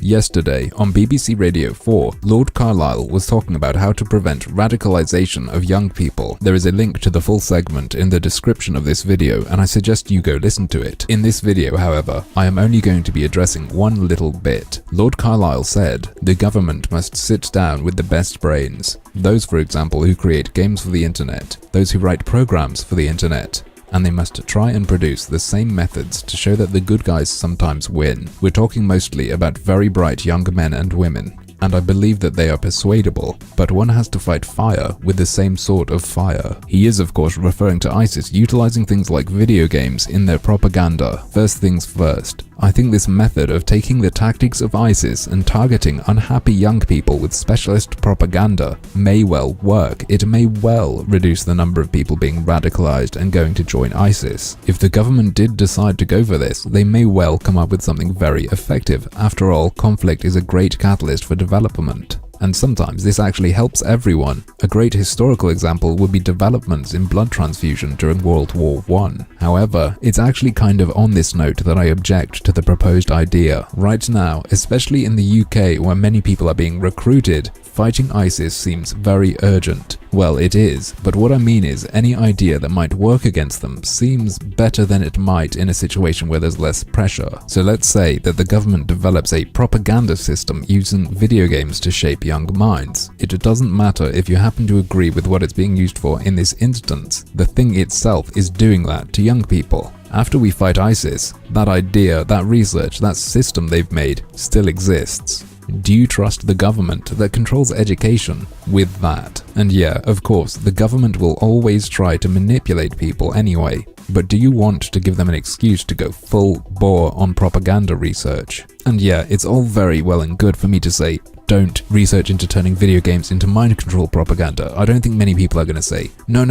Yesterday, on BBC Radio 4, Lord Carlisle was talking about how to prevent radicalization of young people. There is a link to the full segment in the description of this video, and I suggest you go listen to it. In this video, however, I am only going to be addressing one little bit. Lord Carlisle said, the government must sit down with the best brains. Those, for example, who create games for the internet, those who write programs for the internet, and they must try and produce the same methods to show that the good guys sometimes win. We're talking mostly about very bright young men and women, and I believe that they are persuadable, but one has to fight fire with the same sort of fire. He is of course referring to ISIS utilizing things like video games in their propaganda. First things first, I think this method of taking the tactics of ISIS and targeting unhappy young people with specialist propaganda may well work. It may well reduce the number of people being radicalized and going to join ISIS. If the government did decide to go for this, they may well come up with something very effective. After all, conflict is a great catalyst for development. And sometimes this actually helps everyone. A great historical example would be developments in blood transfusion during World War I. However, it's actually kind of on this note that I object to the proposed idea. Right now, especially in the UK where many people are being recruited, fighting ISIS seems very urgent. Well, it is, but what I mean is any idea that might work against them seems better than it might in a situation where there's less pressure. So let's say that the government develops a propaganda system using video games to shape young minds. It doesn't matter if you happen to agree with what it's being used for in this instance. The thing itself is doing that to young people. After we fight ISIS, that idea, that research, that system they've made still exists. Do you trust the government that controls education with that? And yeah, of course, the government will always try to manipulate people anyway, but do you want to give them an excuse to go full bore on propaganda research? And yeah, it's all very well and good for me to say, don't research into turning video games into mind control propaganda. I don't think many people are going to say, no,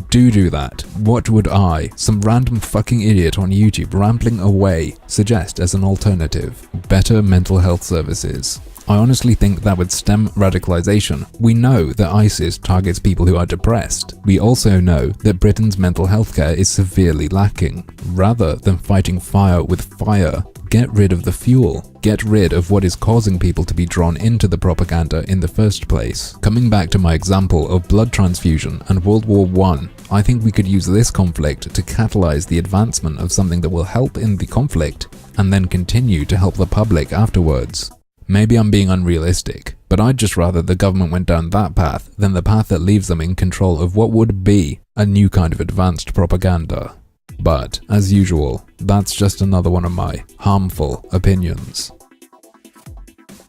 do that. What would I, some random fucking idiot on YouTube rambling away, suggest as an alternative? Better mental health services. I honestly think that would stem radicalization. We know that ISIS targets people who are depressed. We also know that Britain's mental health care is severely lacking. Rather than fighting fire with fire, get rid of the fuel. Get rid of what is causing people to be drawn into the propaganda in the first place. Coming back to my example of blood transfusion and World War I think we could use this conflict to catalyze the advancement of something that will help in the conflict and then continue to help the public afterwards. Maybe I'm being unrealistic, but I'd just rather the government went down that path than the path that leaves them in control of what would be a new kind of advanced propaganda. But, as usual, that's just another one of my harmful opinions.